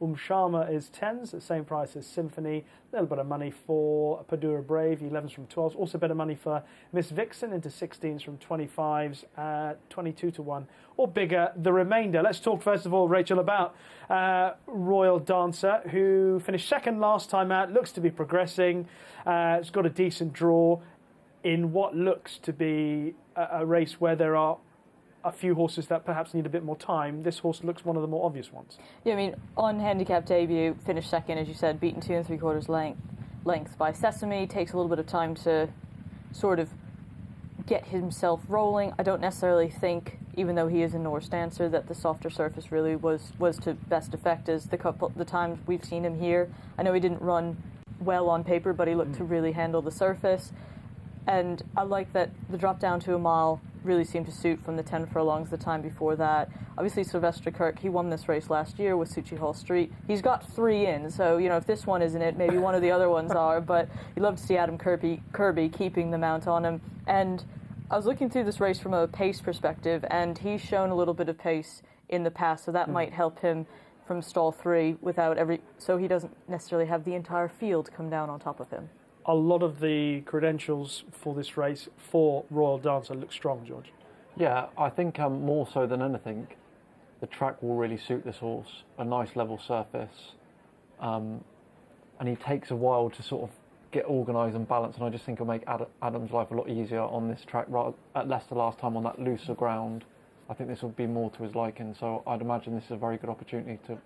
Sharma is 10s, the same price as Symphony. A little bit of money for Padura Brave, 11s from 12s. Also a bit of money for Miss Vixen into 16s from 25s, 22 to 1 or bigger the remainder. Let's talk first of all, Rachel, about Royal Dancer, who finished second last time out, looks to be progressing. It's got a decent draw in what looks to be a race where there are a few horses that perhaps need a bit more time. This horse looks one of the more obvious ones. Yeah, I mean, on handicap debut, finished second, as you said, beaten 2 3/4 lengths by Sesame. Takes a little bit of time to sort of get himself rolling. I don't necessarily think, even though he is a Norse Dancer, that the softer surface really was to best effect as the times we've seen him here. I know he didn't run well on paper, but he looked to really handle the surface. And I like that the drop down to a mile really seemed to suit from the 10 furlongs the time before that. Obviously, Sylvester Kirk, he won this race last year with Suchi Hall Street. He's got 3 in, so, you know, if this one isn't it, maybe one of the other ones are. But you'd love to see Adam Kirby keeping the mount on him. And I was looking through this race from a pace perspective, and he's shown a little bit of pace in the past, so that might help him from stall 3 so he doesn't necessarily have the entire field come down on top of him. A lot of the credentials for this race for Royal Dancer look strong, George. Yeah, I think more so than anything, the track will really suit this horse. A nice level surface, and he takes a while to sort of get organised and balanced, and I just think it'll make Adam's life a lot easier on this track. At Leicester last time on that looser ground, I think this will be more to his liking, so I'd imagine this is a very good opportunity to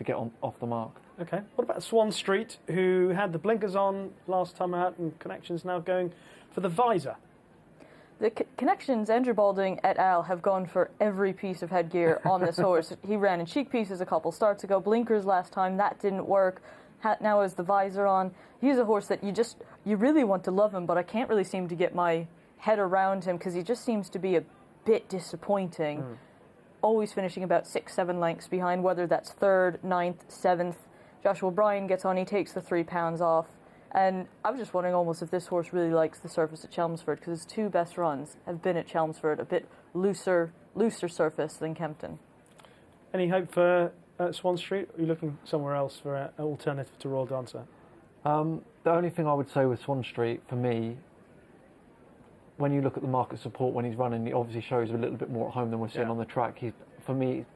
get off the mark. Okay. What about Swan Street, who had the blinkers on last time out, and Connections now going for the visor? The Connections, Andrew Balding et al. Have gone for every piece of headgear on this horse. He ran in cheek pieces a couple starts ago, blinkers last time, that didn't work. Now has the visor on. He's a horse that you really want to love him, but I can't really seem to get my head around him because he just seems to be a bit disappointing. Always finishing about 6-7 lengths behind, whether that's 3rd, 9th, 7th. Joshua Bryan gets on, he takes the 3 pounds off. And I was just wondering almost if this horse really likes the surface at Chelmsford, because his 2 best runs have been at Chelmsford, a bit looser surface than Kempton. Any hope for Swan Street? Or are you looking somewhere else for an alternative to Royal Dancer? The only thing I would say with Swan Street, for me, when you look at the market support when he's running, he obviously shows a little bit more at home than we're seeing on the track. For me,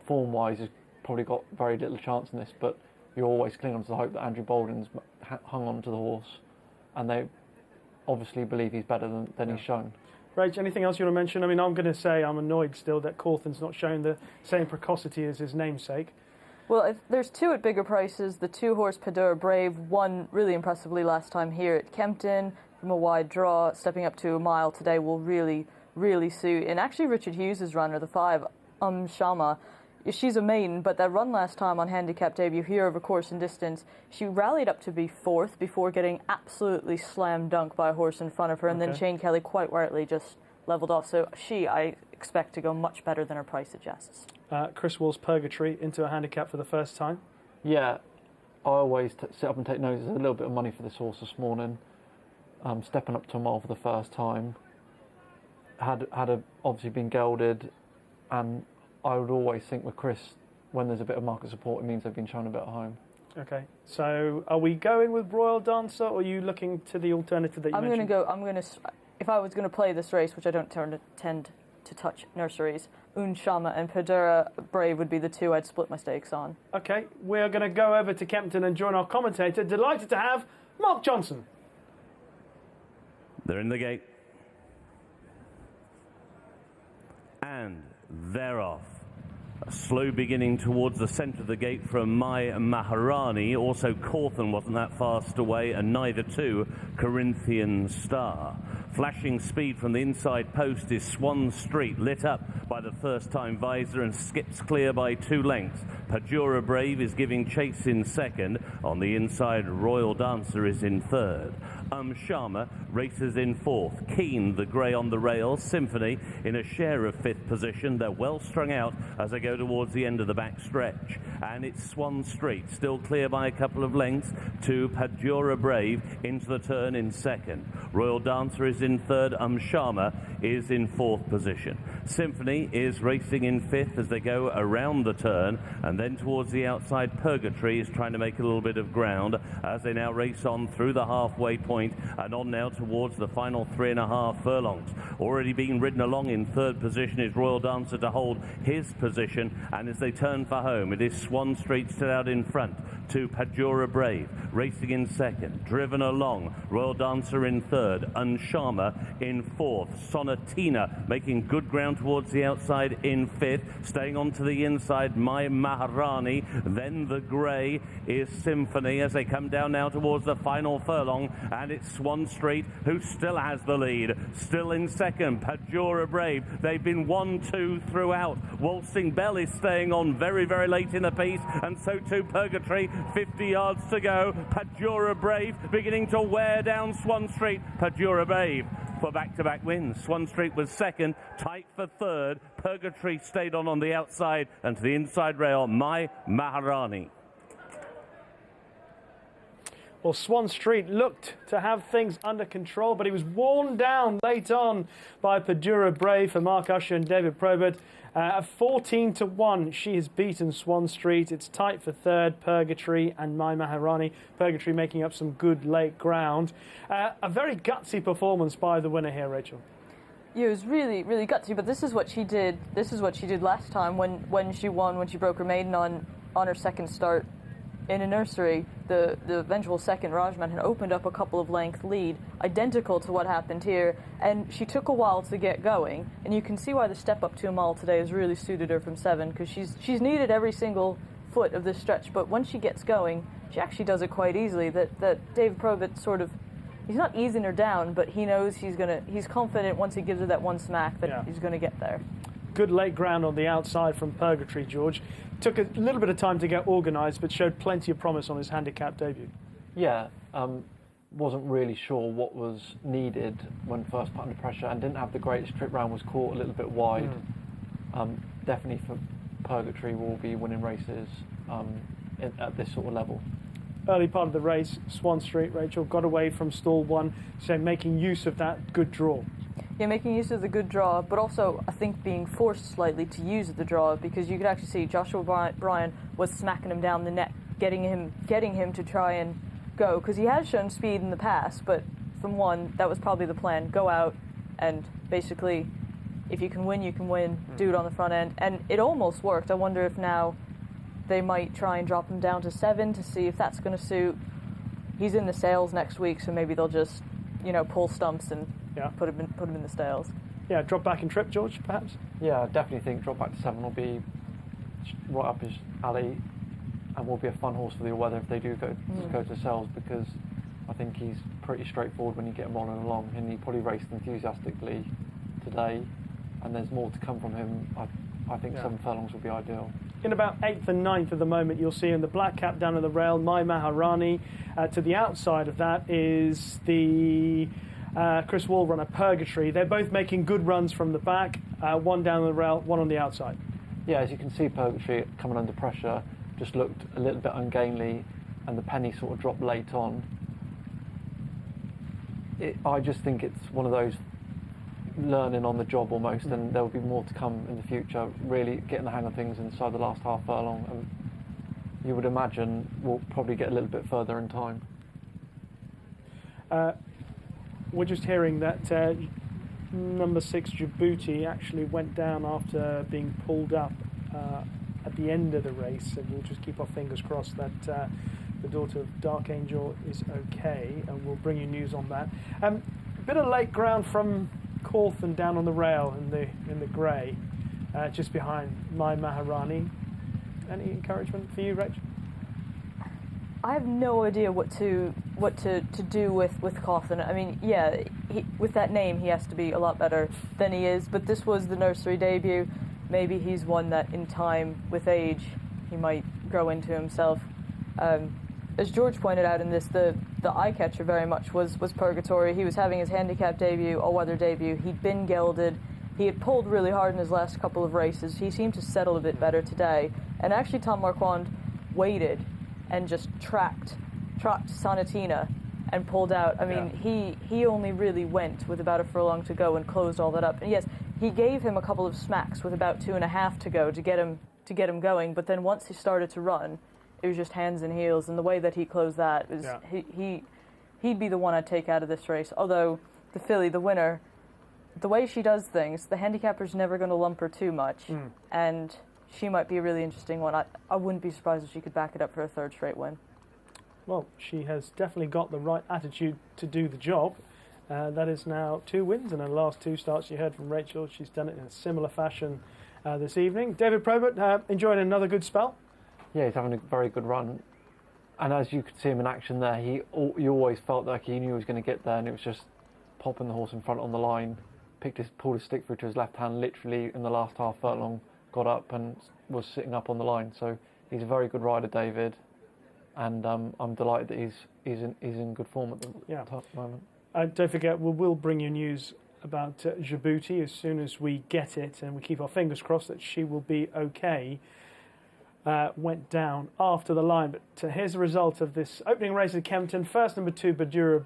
form-wise, has probably got very little chance in this, but you always cling on to the hope that Andrew Balding's hung on to the horse, and they obviously believe he's better than he's shown. Rach, anything else you want to mention? I mean, I'm going to say I'm annoyed still that Cawthon's not showing the same precocity as his namesake. Well, if there's 2 at bigger prices. The 2-horse Padura Brave won really impressively last time here at Kempton from a wide draw. Stepping up to a mile today will really, really suit. And actually Richard Hughes' runner, the 5, Shama, she's a maiden, but that run last time on handicap debut here over course and distance, she rallied up to be 4th before getting absolutely slam dunked by a horse in front of her, and then Shane Kelly quite rightly just levelled off. So I expect to go much better than her price suggests. Chris Wall's Purgatory into a handicap for the first time. Yeah, I always sit up and take notice. There's a little bit of money for this horse this morning. Stepping up to a mile for the first time. Had obviously been gelded, and I would always think with Chris, when there's a bit of market support, it means they've been shown a bit at home. Okay, so are we going with Royal Dancer, or are you looking to the alternative that you mentioned? If I was going to play this race, which I don't tend to touch nurseries, Unshama and Padura Brave would be the 2 I'd split my stakes on. Okay, we're going to go over to Kempton and join our commentator. Delighted to have Mark Johnson. They're in the gate. And they're off. A slow beginning towards the centre of the gate from Mai Maharani. Also, Cawthon wasn't that fast away, and neither too Corinthian Star. Flashing speed from the inside post is Swan Street, lit up by the first-time visor and skips clear by 2 lengths. Padura Brave is giving chase in second. On the inside, Royal Dancer is in third. Sharma races in 4th. Keen, the grey on the rails. Symphony in a share of 5th position. They're well strung out as they go towards the end of the back stretch. And it's Swan Street, still clear by a couple of lengths to Padura Brave into the turn in second. Royal Dancer is in third. Sharma is in 4th position. Symphony is racing in 5th as they go around the turn, and then towards the outside, Purgatory is trying to make a little bit of ground as they now race on through the halfway point and on now towards the final 3.5 furlongs. Already being ridden along in 3rd position is Royal Dancer to hold his position, and as they turn for home, it is Swan Street still out in front to Pajura Brave, racing in 2nd, driven along, Royal Dancer in 3rd, Unshama in 4th, Sonatina making good ground towards the outside in 5th, staying on to the inside, My Maharani, then the grey is Symphony as they come down now towards the final furlong, and it's Swan Street who still has the lead, still in 2nd, Pajura Brave, they've been 1-2 throughout, Waltzing Bell is staying on very, very late in the piece, and so too Purgatory, 50 yards to go, Pajura Brave beginning to wear down Swan Street, Pajura Brave for back-to-back wins. Swan Street was 2nd, tight for 3rd, Purgatory stayed on the outside, and to the inside rail, My Maharani. Well, Swan Street looked to have things under control, but he was worn down late on by Pajura Brave for Mark Usher and David Probert. At 14-1, she has beaten Swan Street. It's tight for 3rd, Purgatory and My Maharani. Purgatory making up some good late ground. A very gutsy performance by the winner here, Rachel. Yeah, it was really, really gutsy, but this is what she did. This is what she did last time when she won, when she broke her maiden on her 2nd start in a nursery. The eventual 2nd, Rajman, had opened up a couple of length lead, identical to what happened here, and she took a while to get going, and you can see why the step up to a mile today has really suited her from 7, because she's needed every single foot of this stretch, but once she gets going, she actually does it quite easily. That Dave Probert sort of, he's not easing her down, but he knows he's confident once he gives her that one smack that he's gonna get there. Good late ground on the outside from Purgatory, George. Took a little bit of time to get organised, but showed plenty of promise on his handicap debut. Yeah, wasn't really sure what was needed when first put under pressure, and didn't have the greatest trip round, was caught a little bit wide. Definitely for Purgatory will be winning races at this sort of level. Early part of the race, Swan Street, Rachel, got away from stall 1, so making use of that good draw. Yeah, making use of the good draw, but also I think being forced slightly to use the draw, because you could actually see Joshua Bryan was smacking him down the neck, getting him to try and go, because he has shown speed in the past, but from 1, that was probably the plan. Go out and basically, if you can win, you can win, do it on the front end, and it almost worked. I wonder if now they might try and drop him down to 7 to see if that's going to suit. He's in the sales next week, so maybe they'll just, pull stumps and put him in the stalls. Yeah, drop back and trip, George, perhaps? Yeah, I definitely think drop back to 7 will be right up his alley, and will be a fun horse for the weather if they do go to sales, because I think he's pretty straightforward when you get him rolling along, and he probably raced enthusiastically today, and there's more to come from him. I think 7 furlongs will be ideal. In about 8th and 9th at the moment, you'll see in the black cap down on the rail, My Maharani. To the outside of that is the Chris Wall runner, Purgatory. They're both making good runs from the back, one down the rail, one on the outside. Yeah, as you can see, Purgatory coming under pressure just looked a little bit ungainly, and the penny sort of dropped late on. I just think it's one of those learning on the job almost, and there will be more to come in the future, really getting the hang of things inside the last half furlong, and you would imagine we'll probably get a little bit further in time. We're just hearing that number 6 Djibouti actually went down after being pulled up at the end of the race, and we'll just keep our fingers crossed that the daughter of Dark Angel is okay, and we'll bring you news on that. A bit of late ground from Cawthon down on the rail in the grey, just behind My Maharani. Any encouragement for you, Rach? I have no idea what to do with Cawthon. I mean, with that name, he has to be a lot better than he is. But this was the nursery debut. Maybe he's one that, in time, with age, he might grow into himself. As George pointed out in this, the eye catcher very much was Purgatory. He was having his handicap debut, all-weather debut. He'd been gelded. He had pulled really hard in his last couple of races. He seemed to settle a bit better today. And actually, Tom Marquand waited and just tracked Sonatina and pulled out. I mean, he only really went with about a furlong to go and closed all that up. And yes, he gave him a couple of smacks with about 2.5 to go to get him going. But then once he started to run, it was just hands and heels. And the way that he closed that was he'd be the one I'd take out of this race. Although the filly, the winner, the way she does things, the handicapper's never going to lump her too much, and she might be a really interesting one. I wouldn't be surprised if she could back it up for a third straight win. Well, she has definitely got the right attitude to do the job. That is now 2 wins in her last 2 starts. You heard from Rachel. She's done it in a similar fashion this evening. David Probert, enjoying another good spell? Yeah, he's having a very good run. And as you could see him in action there, you always felt like he knew he was going to get there, and it was just popping the horse in front on the line, pulled his stick through to his left hand literally in the last half furlong, got up and was sitting up on the line. So he's a very good rider, David. And I'm delighted that he's in good form at the moment. Don't forget, we'll bring you news about Djibouti as soon as we get it, and we keep our fingers crossed that she will be okay. Went down after the line, but here's the result of this opening race at Kempton. First, number 2, Badura